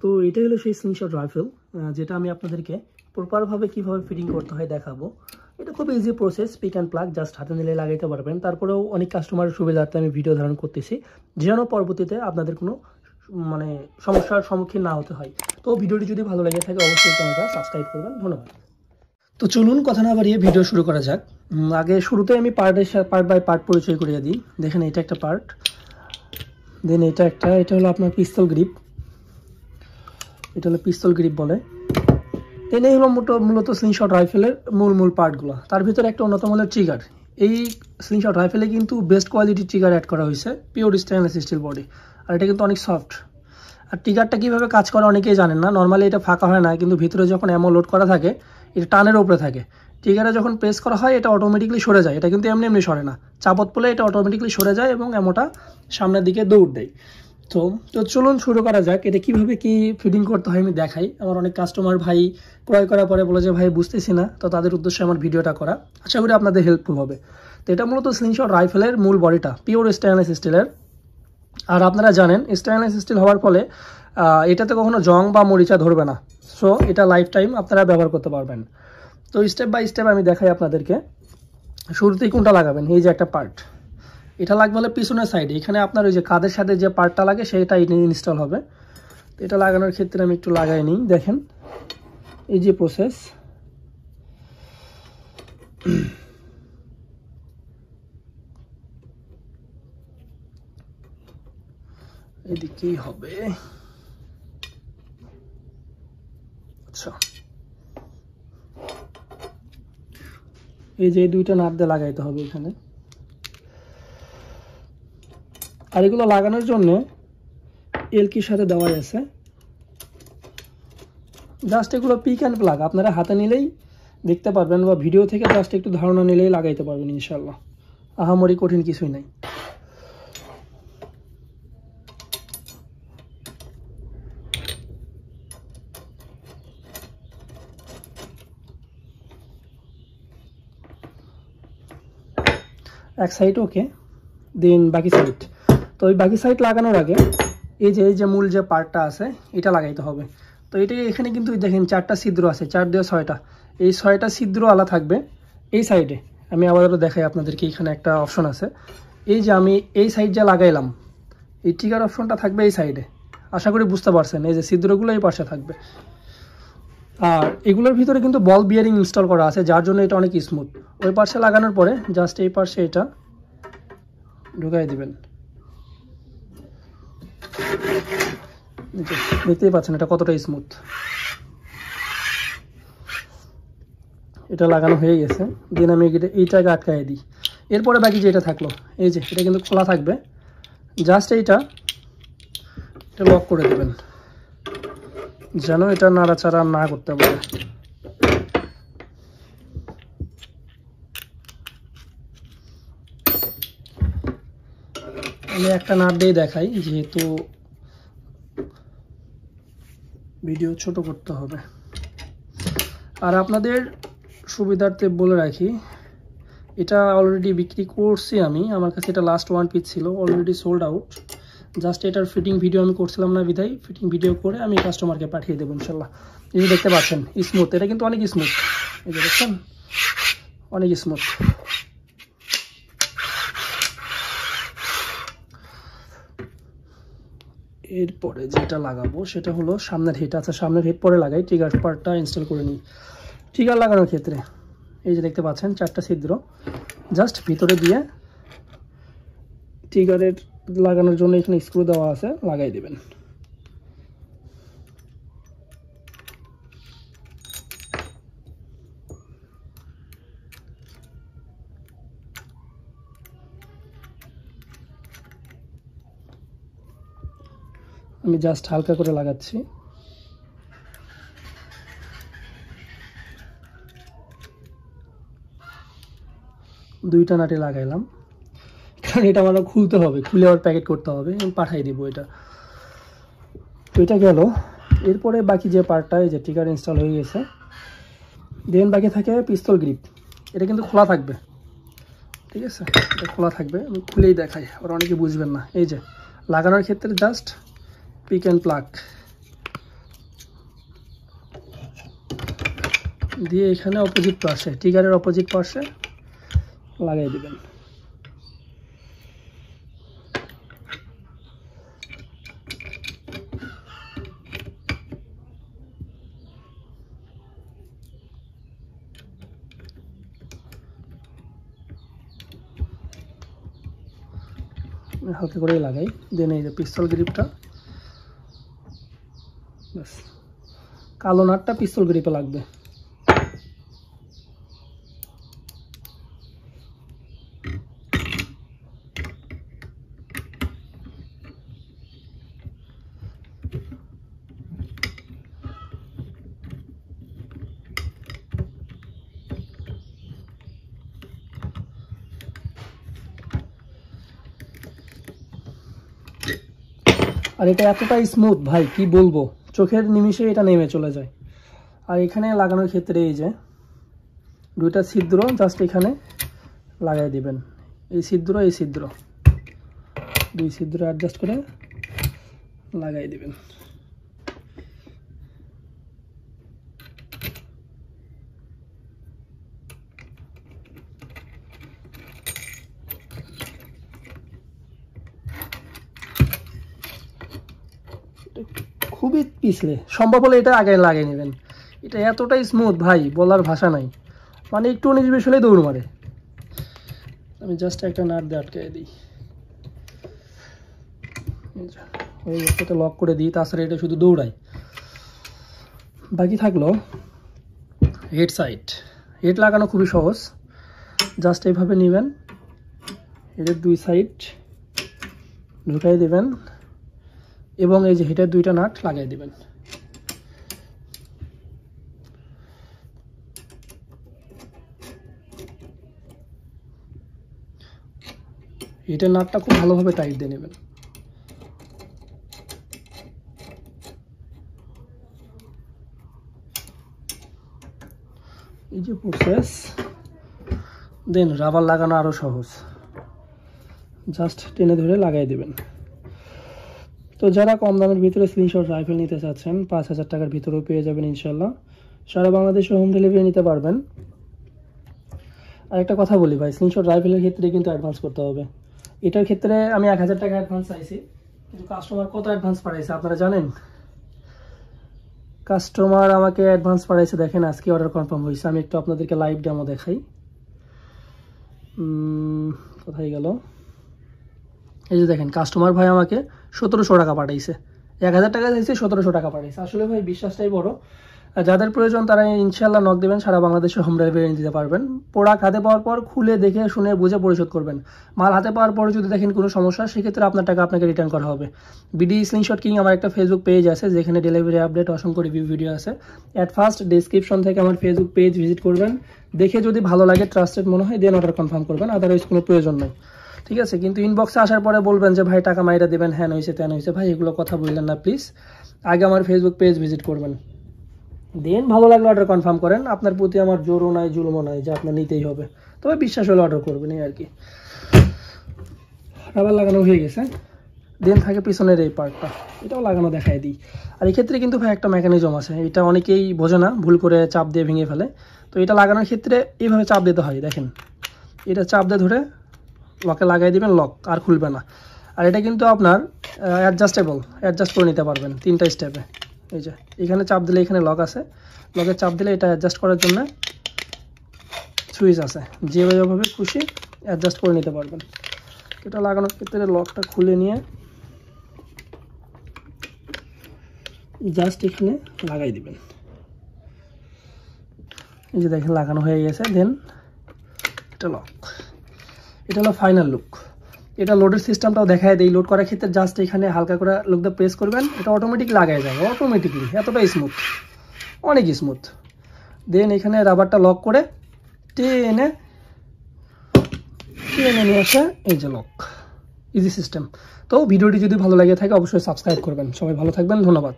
তো এটাই হলো সেই স্লিংশট রাইফেল, যেটা আমি আপনাদেরকে প্রপারভাবে কীভাবে ফিটিং করতে হয় দেখাবো। এটা খুব easy process, pick and plug, just হাতে নিলে লাগাইতে পারবেন। তারপরেও অনেক কাস্টমারের সুবিধার্থে আমি ভিডিও ধারণ করতেছি, যেন পরবর্তীতে আপনাদের কোনো সমস্যার সম্মুখীন না হতে হয়। তো ভিডিওটি যদি ভালো লেগে থাকে অবশ্যই চ্যানেলটা সাবস্ক্রাইব করবেন। ধন্যবাদ। তো চলুন কথা না বাড়িয়ে ভিডিও শুরু করা যাক। আগে শুরুতে আমি পার্ট বাই পার্ট পরিচয় করিয়ে দিই। দেখেন এটা একটা পার্ট, দেন এটা হলো আপনার পিস্তল গ্রিপ, এটা হলো পিস্তল গ্রিপ বলে। দেন এই হলো মূলত স্লিংশট রাইফেলের মূল পার্টগুলো। তার ভিতরে একটা অন্যতম হলো ট্রিগার। এই স্লিংশট রাইফেলে কিন্তু বেস্ট কোয়ালিটির ট্রিগার অ্যাড করা হয়েছে, পিওর স্টেনলেস স্টিল বডি, আর এটা কিন্তু অনেক সফট। আর ট্রিগারটা কীভাবে কাজ করে অনেকেই জানেন না। নর্মালি এটা ফাঁকা হয় না, কিন্তু ভিতরে যখন অ্যামো লোড করা থাকে এটা টানের উপরে থাকে। ট্রিগারে যখন প্রেস করা হয় এটা অটোমেটিকলি সরে যায়, এটা কিন্তু এমনি সরে না, চাপত পড়লে এটা অটোমেটিকলি সরে যায় এবং অ্যামোটা সামনের দিকে দৌড় দেয়। তো চলুন শুরু করা যাক। এটা কীভাবে কি ফিটিং করতে হয় আমি দেখাই। আমার অনেক কাস্টমার ভাই ক্রয় করার পরে বলে যে ভাই বুঝতেছি না, তো তাদের উদ্দেশ্যে আমার ভিডিওটা করা, আশা করি আপনাদের হেল্পফুল হবে। তো এটা মূলত স্লিংশট রাইফেলের মূল বডিটা পিওর স্টেনলেস স্টিলের। আর আপনারা জানেন স্টেনলেস স্টিল হওয়ার ফলে এটাতে কখনো জং বা মরিচা ধরবে না, সো এটা লাইফ টাইম আপনারা ব্যবহার করতে পারবেন। তো স্টেপ বাই স্টেপ আমি দেখাই আপনাদেরকে। শুরুতেই কোনটা লাগাবেন, এই যে একটা পার্ট, এটা লাগবে হলে পিছনের সাইডে। এখানে আপনার ওই যে কাঁধের সাথে যে পার্টটা লাগে সেটা ইনস্টল হবে। তো এটা লাগানোর ক্ষেত্রে আমি একটু লাগাই নিই। দেখেন এই যে প্রসেস, এদিকেই হবে। আচ্ছা, এই যে দুইটা নাট দিয়ে লাগাইতে হবে এখানে। আর এগুলো লাগানোর জন্য এলকির সাথে দেওয়াই আছে। জাস্ট এগুলো পিক অ্যান্ড প্লাগ, আপনারা হাতে নিলেই দেখতে পারবেন বা ভিডিও থেকে জাস্ট একটু ধারণা নিলেই লাগাইতে পারবেন ইনশাল্লাহ। আহামরি কঠিন কিছুই নাই। এক সাইড ওকে, দেন বাকি সাইড। তো ওই বাকি সাইড লাগানোর আগে এই যে মূল যে পার্টটা আছে এটা লাগাইতে হবে। তো এটাই এখানে কিন্তু দেখেন 4টা ছিদ্র আছে, 4 দিয়ে 6টা। এই 6টা ছিদ্র আলা থাকবে এই সাইডে। আমি আবারও দেখাই আপনাদেরকে, এখানে একটা অপশন আছে। এই যে আমি এই সাইড যা লাগাইলাম, এই ট্রিগার অপশনটা থাকবে এই সাইডে। আশা করি বুঝতে পারছেন, এই যে ছিদ্রগুলো এই পাশে থাকবে। আর এগুলোর ভিতরে কিন্তু বল বিয়ারিং ইনস্টল করা আছে, যার জন্য এটা অনেক স্মুথ। ওই পাশে লাগানোর পরে জাস্ট এই পাশে এটা ঢুকাই দিবেন। দেখতেই পাচ্ছেন এটা কতটা স্মুথ। এটা লাগানো হয়ে গেছে, দেন আমি এইটাকে আটকাই দিই। এরপরে বাকি যেটা থাকলো, এই যে এটা কিন্তু খোলা থাকবে, জাস্ট এটা লক করে দেবেন যেন এটা নাড়াচাড়া না করতে পারে। আমি একটা নাট দিয়ে দেখাই, যেহেতু ভিডিও ছোট করতে হবে। আর আপনাদের সুবিধার্থে বলে রাখি, এটা অলরেডি বিক্রি করছি আমি, আমার কাছে এটা লাস্ট 1 পিস ছিল, অলরেডি সোল্ড আউট। জাস্ট এটার ফিটিং ভিডিও আমি করছিলাম না বিধায় ফিটিং ভিডিও করে আমি কাস্টমারকে পাঠিয়ে দেবো ইনশাল্লাহ। এই যে দেখতে পাচ্ছেন স্মুথ, এটা কিন্তু অনেক স্মুথ, এই যে দেখছেন অনেক স্মুথ। এরপরে যেটা লাগাবো সেটা হলো সামনের হেড। আচ্ছা, সামনের হেড পরে লাগাই, ট্রিগার পার্টটা ইনস্টল করে নিই। ট্রিগার লাগানোর ক্ষেত্রে এই যে দেখতে পাচ্ছেন 4টা ছিদ্র, জাস্ট ভিতরে দিয়ে ট্রিগারের লাগানোর জন্য এখানে স্ক্রু দেওয়া আছে, লাগাই দেবেন। আমি জাস্ট হালকা করে লাগাচ্ছি। দুইটা নাটে লাগাইলাম, কারণ এটা আমার খুলতে হবে, খুলে আবার প্যাকেট করতে হবে, আমি পাঠাই দিব এটা। তো এটা গেল। এরপরে বাকি যে পার্টটা, এই যে ট্রিগার ইনস্টল হয়ে গেছে, দেন বাকি থাকে পিস্তল গ্রিপ। এটা কিন্তু খোলা থাকবে, ঠিক আছে, এটা খোলা থাকবে। আমি খুলেই দেখাই, আর অনেকে বুঝবেন না। এই যে লাগানোর ক্ষেত্রে জাস্ট পিক অ্যান্ড প্লাগ, দিয়ে এখানে অপোজিট পাশে ট্রিগারের অপোজিট পাশে লাগাই দিবেন। হালকা করে লাগাই, দেন এই যে পিস্তল গ্রিপটা, ব্যাস কালো নাটটা পিস্তল গ্রিপে লাগবে। আর এটা এতটাই স্মুথ ভাই কি বলবো, চোখের নিমিষে এটা নেমে চলে যায়। আর এখানে লাগানোর ক্ষেত্রে এই যে দুইটা ছিদ্র জাস্ট এখানে লাগাই দিবেন, এই ছিদ্র এই ছিদ্র, দুই ছিদ্র অ্যাডজাস্ট করে লাগাই দিবেন। খুবই পিছলে, সম্ভব হলে এটা আগে লাগিয়ে নেবেন। এটা এতটাই স্মুথ ভাই বলার ভাষা নাই, মানে একটু 19-20 হলে দৌড় মারে। আমি জাস্ট একটা নাট দিয়ে আটকে দিই, এটা লক করে দিই, তাছাড়া এটা শুধু দৌড়াই। বাকি থাকলো হেড সাইড। হেড লাগানো খুবই সহজ, জাস্ট এইভাবে নেবেন, হেডের দুই সাইড ঢুকাই দেবেন এবং এই যে হেডের দুইটা নাট লাগাই দিবেন। হেডের নাটটা খুব ভালোভাবে টাইট দিয়ে নেবেন। এই যে প্রসেস, দেন রাবার লাগানো আরো সহজ, জাস্ট টেনে ধরে লাগাই দেবেন। তো যারা কম দামের ভিতরে স্লিংশট রাইফেল নিতে চাচ্ছেন 5000 টাকার ভিতরেও পেয়ে যাবেন ইনশাল্লাহ, সারা বাংলাদেশে হোম ডেলিভারি নিতে পারবেন। আর একটা কথা বলি ভাই, স্লিংশট রাইফেলের ক্ষেত্রে কিন্তু অ্যাডভান্স করতে হবে। এটার ক্ষেত্রে আমি 1000 টাকা অ্যাডভান্স চাইছি, কিন্তু কাস্টমার কত অ্যাডভান্স পাঠাইছে আপনারা জানেন? কাস্টমার আমাকে অ্যাডভান্স পাঠাইছে, দেখেন আজকে অর্ডার কনফার্ম হয়েছে। আমি একটু আপনাদেরকে লাইভ ডেমো দেখাই। কোথায় গেল? এই যে দেখেন, কাস্টমার ভাই আমাকে 1700 টাকা পাঠাইছে। 1000 টাকা চাইছে, 1700 টাকা পাঠাইছে। আসলে ভাই বিশ্বাসটাই বড়। যাদের প্রয়োজন তারা ইনশাল্লাহ নক দেবেন, সারা বাংলাদেশে হোম ডেলিভারি দিতে পারবেন। প্রোডাক্ট হাতে পাওয়ার পর খুলে দেখে শুনে বুঝে পরিশোধ করবেন। মাল হাতে পাওয়ার পর যদি দেখেন কোনো সমস্যা, সেক্ষেত্রে আপনার টাকা আপনাকে রিটার্ন করা হবে। বিডি স্লিংশট কিং আমার একটা ফেসবুক পেজ আছে, যেখানে ডেলিভারি আপডেট অসংখ্য রিভিউ ভিডিও আছে। অ্যাট ফার্স্ট ডেসক্রিপশন থেকে আমার ফেসবুক পেজ ভিজিট করবেন, দেখে যদি ভালো লাগে, ট্রাস্টেড মনে হয়, দেন অর্ডার কনফার্ম করবেন, আদারওয়াইজ কোনো প্রয়োজন নেই। ঠিক আছে? কিন্তু ইনবক্সে আসার পরে বলবেন যে ভাই টাকা মাইরা দেবেন, হ্যাঁ হয়েছে তেন হয়েছে, ভাই এগুলো কথা বললেন না প্লিজ। আগে আমার ফেসবুক পেজ ভিজিট করবেন, দেন ভালো লাগলে অর্ডার কনফার্ম করেন। আপনার প্রতি আমার জোরও নাই, জুলুমও নাই যে আপনার নিতেই হবে, তবে বিশ্বাস হলে অর্ডার করবেন, এই আর কি। রাবার লাগানো হয়ে গেছে, দেন থাকে পিছনের এই পার্টটা, এটাও লাগানো দেখাই দিই। আর এক্ষেত্রে কিন্তু ভাই একটা মেকানিজম আছে, এটা অনেকেই বোঝে না, ভুল করে চাপ দিয়ে ভেঙে ফেলে। তো এটা লাগানোর ক্ষেত্রে এইভাবে চাপ দিতে হয়, দেখেন এটা চাপ দিয়ে ধরে লকে লাগাই দিবেন, লক আর খুলবে না। আর এটা কিন্তু আপনার অ্যাডজাস্টেবল, অ্যাডজাস্ট করে নিতে পারবেন 3টা স্টেপে। এই যে এখানে চাপ দিলে এখানে লক আছে, লকে চাপ দিলে এটা অ্যাডজাস্ট করার জন্য সুইচ আছে, যেভাবে খুশি অ্যাডজাস্ট করে নিতে পারবেন। এটা লাগানোর ক্ষেত্রে লকটা খুলে নিয়ে জাস্ট এখানে লাগাই দিবেন। এই যে দেখেন লাগানো হয়ে গেছে, দেন এটা লক। এটা হলো ফাইনাল লুক। এটা লোডের সিস্টেমটাও দেখায় দেই। লোড করার ক্ষেত্রে জাস্ট এখানে হালকা করে লুক দিয়ে প্রেস করবেন, এটা অটোমেটিক লাগাই যাবে, অটোমেটিকলি। এতটাই স্মুথ, অনেক স্মুথ। দেন এখানে রাবারটা লক করে টেনে নিয়ে আসে, এই যে লক, ইজি সিস্টেম। তো ভিডিওটি যদি ভালো লাগে থাকে অবশ্যই সাবস্ক্রাইব করবেন। সবাই ভালো থাকবেন, ধন্যবাদ।